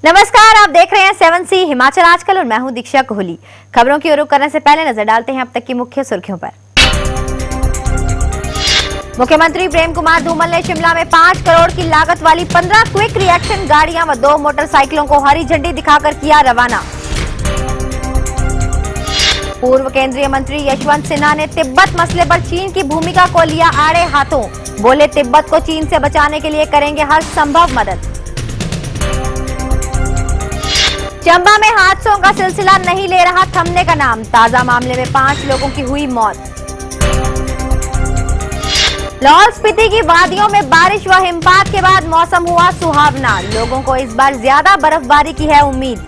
नमस्कार, आप देख रहे हैं 7C हिमाचल आजकल और मैं हूं दीक्षा कोहली। खबरों की ओर रुख करने से पहले नजर डालते हैं अब तक की मुख्य सुर्खियों पर। मुख्यमंत्री प्रेम कुमार धूमल ने शिमला में 5 करोड़ की लागत वाली 15 क्विक रिएक्शन गाड़ियां व 2 मोटरसाइकिलों को हरी झंडी दिखाकर किया रवाना। पूर्व केंद्रीय मंत्री यशवंत सिन्हा ने तिब्बत मसले पर चीन की भूमिका को लिया आड़े हाथों। बोले, तिब्बत को चीन से बचाने के लिए करेंगे हर संभव मदद। चंबा में हादसों का सिलसिला नहीं ले रहा थमने का नाम। ताजा मामले में 5 लोगों की हुई मौत। लाहौल स्पीति की वादियों में बारिश व हिमपात के बाद मौसम हुआ सुहावना। लोगों को इस बार ज्यादा बर्फबारी की है उम्मीद।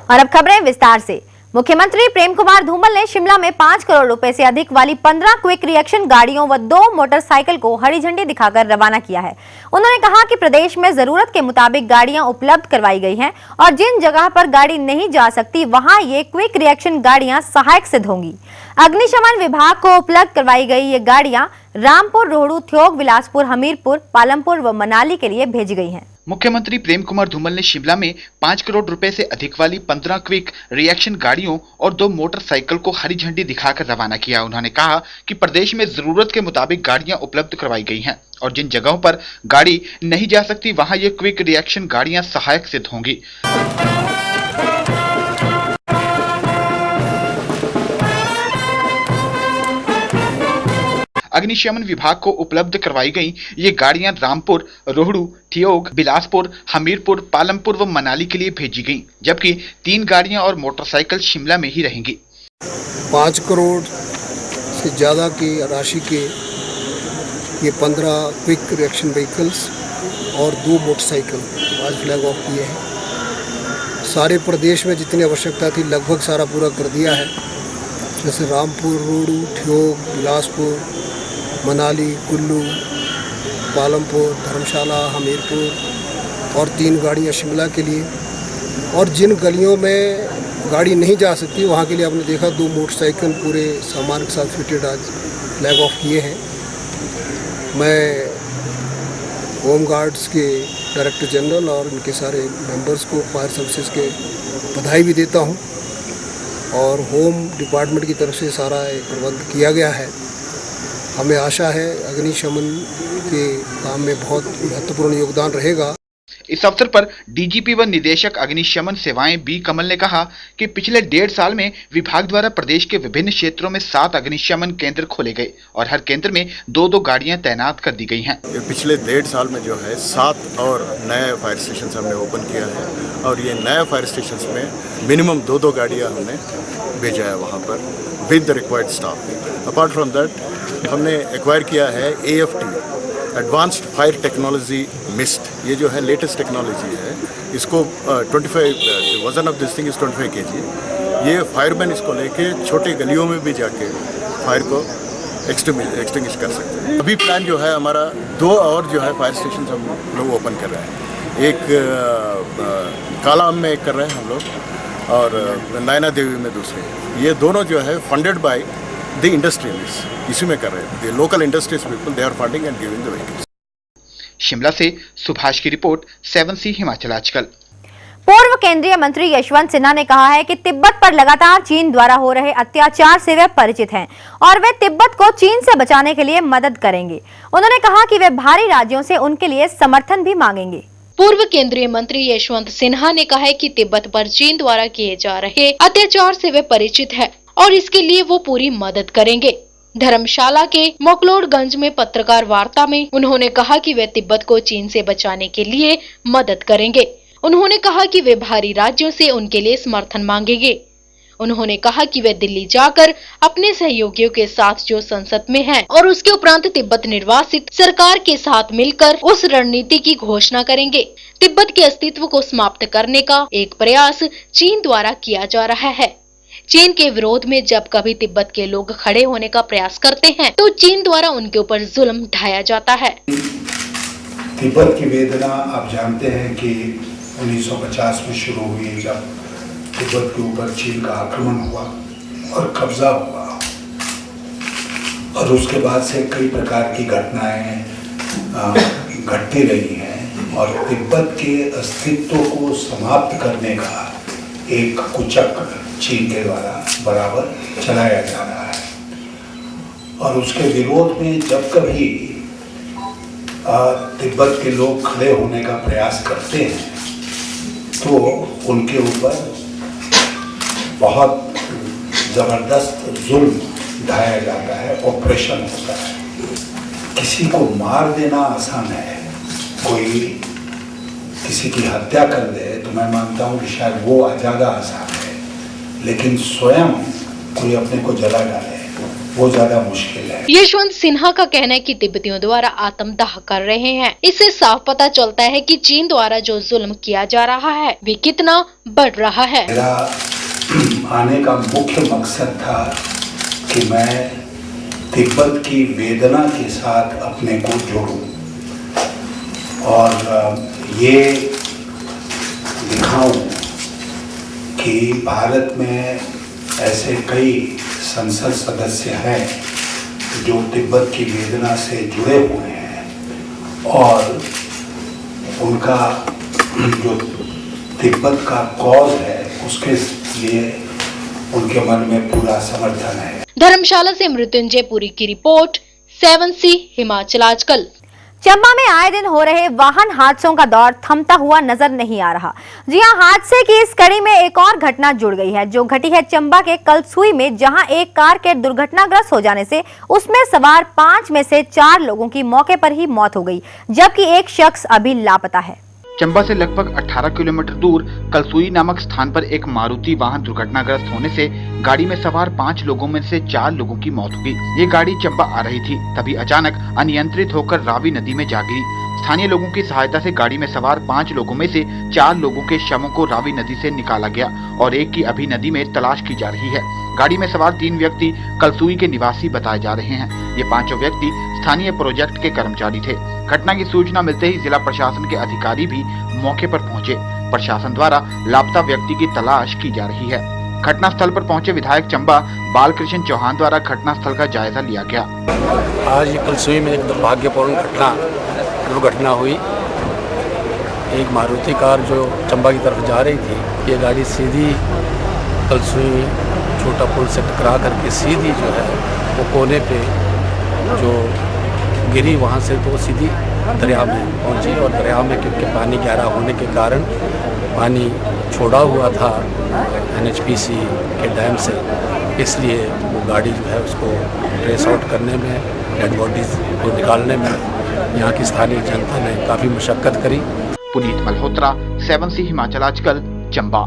और अब खबरें विस्तार से। मुख्यमंत्री प्रेम कुमार धूमल ने शिमला में 5 करोड़ रुपए से अधिक वाली 15 क्विक रिएक्शन गाड़ियों व 2 मोटरसाइकिल को हरी झंडी दिखाकर रवाना किया है। उन्होंने कहा कि प्रदेश में जरूरत के मुताबिक गाड़ियां उपलब्ध करवाई गई हैं और जिन जगह पर गाड़ी नहीं जा सकती वहां ये क्विक रिएक्शन गाड़ियां सहायक सिद्ध होंगी। अग्निशमन विभाग को उपलब्ध करवाई गई ये गाड़ियां रामपुर, रोहड़ू, थ्योग, बिलासपुर, हमीरपुर, पालमपुर व मनाली के लिए भेजी गई हैं। मुख्यमंत्री प्रेम कुमार धूमल ने शिमला में 5 करोड़ रुपए से अधिक वाली 15 क्विक रिएक्शन गाड़ियों और 2 मोटरसाइकिल को हरी झंडी दिखाकर रवाना किया। उन्होंने कहा कि प्रदेश में जरूरत के मुताबिक गाड़ियां उपलब्ध करवाई गई हैं और जिन जगहों पर गाड़ी नहीं जा सकती वहां ये क्विक रिएक्शन गाड़ियां सहायक सिद्ध होंगी। अग्निशमन विभाग को उपलब्ध करवाई गई ये गाड़ियां रामपुर, रोहड़ू, ठियोग, बिलासपुर, हमीरपुर, पालमपुर व मनाली के लिए भेजी गईं, जबकि 3 गाड़ियां और मोटरसाइकिल शिमला में ही रहेंगी। 5 करोड़ से ज़्यादा की राशि के ये 15 क्विक रिएक्शन व्हीकल्स और 2 मोटरसाइकिल आज फ्लैग ऑफ किए हैं। सारे प्रदेश में जितनी आवश्यकता थी लगभग सारा पूरा कर दिया है। जैसे रामपुर, रोहड़ू, ठियोग, बिलासपुर, मनाली, कुल्लू, पालमपुर, धर्मशाला, हमीरपुर और 3 गाड़ियाँ शिमला के लिए। और जिन गलियों में गाड़ी नहीं जा सकती वहाँ के लिए आपने देखा 2 मोटरसाइकिल पूरे सामान के साथ फिटेड आज फ्लैग ऑफ किए हैं। मैं होम गार्ड्स के डायरेक्टर जनरल और उनके सारे मेंबर्स को फायर सर्विसेज के बधाई भी देता हूँ और होम डिपार्टमेंट की तरफ से सारा प्रबंध किया गया है। हमें आशा है अग्निशमन के काम में बहुत महत्वपूर्ण योगदान रहेगा। इस अवसर पर डीजीपी व निदेशक अग्निशमन सेवाएं बी कमल ने कहा कि पिछले 1.5 साल में विभाग द्वारा प्रदेश के विभिन्न क्षेत्रों में 7 अग्निशमन केंद्र खोले गए और हर केंद्र में 2-2 गाड़ियां तैनात कर दी गई हैं। पिछले 1.5 साल में जो है 7 और नए फायर स्टेशन हमने ओपन किया है और ये नए फायर स्टेशन में मिनिमम 2-2 गाड़ियाँ हमने भेजा है वहाँ पर with the required staff. Apart from that हमने एक्वायर किया है AFT advanced fire technology mist. ये जो है लेटेस्ट टेक्नोलॉजी है। इसको 25 वजन of this thing is 25 kg। ये फायरमैन इसको लेके छोटे गलियों में भी जाके फायर को एक्सटिंग्विश कर सकते हैं। अभी प्लान जो है हमारा 2 और जो है फायर स्टेशन हम लोग ओपन कर रहे हैं। एक कालाम में एक कर रहे हैं हम लोग और नैना देवी में दूसरे। ये दोनों जो है फंडेड बाय द इंडस्ट्रियलिस्ट, इसी में कर रहे हैं। The local industries people they are funding and giving the vehicles. Shimla से सुभाष की रिपोर्ट, 7C हिमाचल आजकल। पूर्व केंद्रीय मंत्री यशवंत सिन्हा ने कहा है कि तिब्बत पर लगातार चीन द्वारा हो रहे अत्याचार से वे परिचित हैं और वे तिब्बत को चीन से बचाने के लिए मदद करेंगे। उन्होंने कहा कि वे बाहरी राज्यों से उनके लिए समर्थन भी मांगेंगे। पूर्व केंद्रीय मंत्री यशवंत सिन्हा ने कहा है कि तिब्बत पर चीन द्वारा किए जा रहे अत्याचार से वे परिचित हैं और इसके लिए वो पूरी मदद करेंगे। धर्मशाला के मोकलोडगंज में पत्रकार वार्ता में उन्होंने कहा कि वे तिब्बत को चीन से बचाने के लिए मदद करेंगे। उन्होंने कहा कि वे बाहरी राज्यों से उनके लिए समर्थन मांगेंगे। उन्होंने कहा कि वे दिल्ली जाकर अपने सहयोगियों के साथ जो संसद में हैं और उसके उपरांत तिब्बत निर्वासित सरकार के साथ मिलकर उस रणनीति की घोषणा करेंगे। तिब्बत के अस्तित्व को समाप्त करने का एक प्रयास चीन द्वारा किया जा रहा है। चीन के विरोध में जब कभी तिब्बत के लोग खड़े होने का प्रयास करते हैं तो चीन द्वारा उनके ऊपर जुल्म ढाया जाता है। तिब्बत की वेदना आप जानते हैं कि 1950 में शुरू हुई, जब तिब्बत के ऊपर चीन का आक्रमण हुआ और कब्जा हुआ और उसके बाद से कई प्रकार की घटनाएं घटती रही हैं। और तिब्बत के अस्तित्व को समाप्त करने का एक कुचक्र चीन के द्वारा बराबर चलाया जा रहा है। और उसके विरोध में जब कभी तिब्बत के लोग खड़े होने का प्रयास करते हैं तो उनके ऊपर बहुत ज़बरदस्त जुल्म ढाया जाता है, ऑपरेशन होता है। किसी को मार देना आसान है, कोई किसी की हत्या कर दे तो मैं मानता हूँ कि शायद वो ज़्यादा आसान है, लेकिन स्वयं कोई अपने को जला डाले वो ज्यादा मुश्किल है। यशवंत सिन्हा का कहना है कि तिब्बतियों द्वारा आत्मदाह कर रहे हैं। इससे साफ पता चलता है कि चीन द्वारा जो जुल्म किया जा रहा है वे कितना बढ़ रहा है। मेरा आने का मुख्य मकसद था कि मैं तिब्बत की वेदना के साथ अपने को जोड़ूं और ये दिखाऊं कि भारत में ऐसे कई संसद सदस्य हैं जो तिब्बत की वेदना से जुड़े हुए हैं और उनका जो तिब्बत का कॉज है उसके लिए उनके मन में पूरा समर्थन है। धर्मशाला से मृत्युंजय पुरी की रिपोर्ट, 7C हिमाचल आजकल। चंबा में आए दिन हो रहे वाहन हादसों का दौर थमता हुआ नजर नहीं आ रहा। जी हां, हादसे की इस कड़ी में एक और घटना जुड़ गई है जो घटी है चंबा के कलसुई में, जहां एक कार के दुर्घटनाग्रस्त हो जाने से उसमें सवार 5 में से 4 लोगों की मौके पर ही मौत हो गई, जबकि एक शख्स अभी लापता है। चंबा से लगभग 18 किलोमीटर दूर कलसुई नामक स्थान पर एक मारुति वाहन दुर्घटनाग्रस्त होने से गाड़ी में सवार 5 लोगों में से 4 लोगों की मौत हो गई। ये गाड़ी चंबा आ रही थी, तभी अचानक अनियंत्रित होकर रावी नदी में जा गिरी। स्थानीय लोगों की सहायता से गाड़ी में सवार 5 लोगों में से 4 लोगों के शवों को रावी नदी से निकाला गया और एक की अभी नदी में तलाश की जा रही है। गाड़ी में सवार 3 व्यक्ति कलसुई के निवासी बताए जा रहे हैं। ये 5 व्यक्ति स्थानीय प्रोजेक्ट के कर्मचारी थे। घटना की सूचना मिलते ही जिला प्रशासन के अधिकारी भी मौके पर पहुंचे। प्रशासन द्वारा लापता व्यक्ति की तलाश की जा रही है। घटना स्थल पर पहुंचे विधायक चंबा बालकृष्ण चौहान द्वारा घटना स्थल का जायजा लिया गया। आज कलसुई में एक दुर्भाग्यपूर्ण दुर्घटना हुई। एक मारुति कार जो चंबा की तरफ जा रही थी, ये गाड़ी सीधी कलसुई छोटा पुल से टकरा करके सीधी जो है वो कोने पे जो गिरी, वहाँ से तो सीधी दरिया में पहुँची और दरिया में क्योंकि पानी गहरा होने के कारण पानी छोड़ा हुआ था NHPC के डैम से, इसलिए वो गाड़ी जो है उसको ट्रेस आउट करने में, डेड बॉडीज को निकालने में यहाँ की स्थानीय जनता ने काफ़ी मशक्कत करी। पुनीत मल्होत्रा, 7C हिमाचल आजकल, चंबा।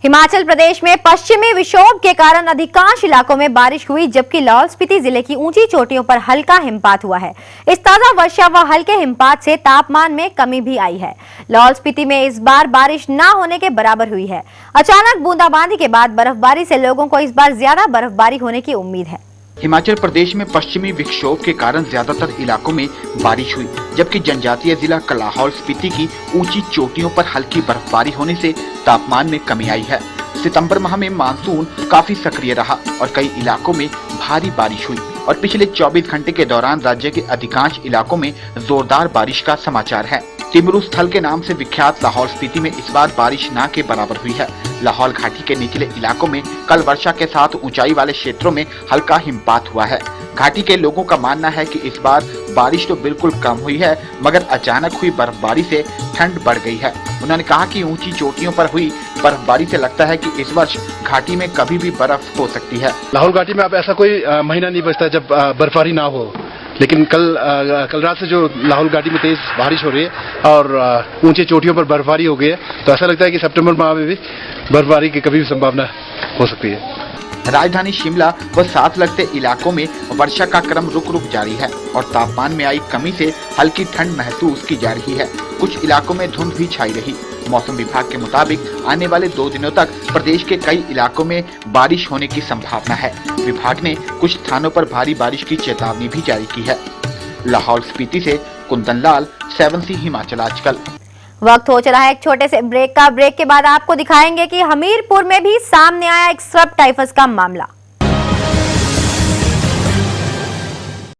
हिमाचल प्रदेश में पश्चिमी विक्षोभ के कारण अधिकांश इलाकों में बारिश हुई, जबकि लाहौल स्पीति जिले की ऊंची चोटियों पर हल्का हिमपात हुआ है। इस ताजा वर्षा व हल्के हिमपात से तापमान में कमी भी आई है। लाहौल स्पीति में इस बार बारिश न होने के बराबर हुई है। अचानक बूंदाबांदी के बाद बर्फबारी से लोगों को इस बार ज्यादा बर्फबारी होने की उम्मीद है। हिमाचल प्रदेश में पश्चिमी विक्षोभ के कारण ज्यादातर इलाकों में बारिश हुई, जबकि जनजातीय जिला लाहौल स्पीति की ऊंची चोटियों पर हल्की बर्फबारी होने से तापमान में कमी आई है। सितंबर माह में मानसून काफी सक्रिय रहा और कई इलाकों में भारी बारिश हुई और पिछले 24 घंटे के दौरान राज्य के अधिकांश इलाकों में जोरदार बारिश का समाचार है। तिमरू स्थल के नाम से विख्यात लाहौल स्पीति में इस बार बारिश न के बराबर हुई है। लाहौल घाटी के निचले इलाकों में कल वर्षा के साथ ऊंचाई वाले क्षेत्रों में हल्का हिमपात हुआ है। घाटी के लोगों का मानना है कि इस बार बारिश तो बिल्कुल कम हुई है, मगर अचानक हुई बर्फबारी से ठंड बढ़ गई है। उन्होंने कहा कि ऊंची चोटियों पर हुई बर्फबारी से लगता है कि इस वर्ष घाटी में कभी भी बर्फ हो सकती है। लाहौल घाटी में अब ऐसा कोई महीना नहीं बचता जब बर्फबारी ना हो, लेकिन कल रात से जो लाहौल घाटी में तेज बारिश हो रही है और ऊंचे चोटियों पर बर्फबारी हो गई है, तो ऐसा लगता है कि सितंबर माह में भी बर्फबारी की कभी भी संभावना हो सकती है। राजधानी शिमला व साथ लगते इलाकों में वर्षा का क्रम रुक रुक जारी है और तापमान में आई कमी से हल्की ठंड महसूस की जा रही है। कुछ इलाकों में धुंध भी छाई रही। मौसम विभाग के मुताबिक आने वाले 2 दिनों तक प्रदेश के कई इलाकों में बारिश होने की संभावना है। विभाग ने कुछ स्थानों पर भारी बारिश की चेतावनी भी जारी की है। लाहौल स्पीति से कुंदन लाल, 7C हिमाचल आजकल। वक्त हो चला है एक छोटे से ब्रेक का। ब्रेक के बाद आपको दिखाएंगे कि हमीरपुर में भी सामने आया एक सब टाइफस का मामला।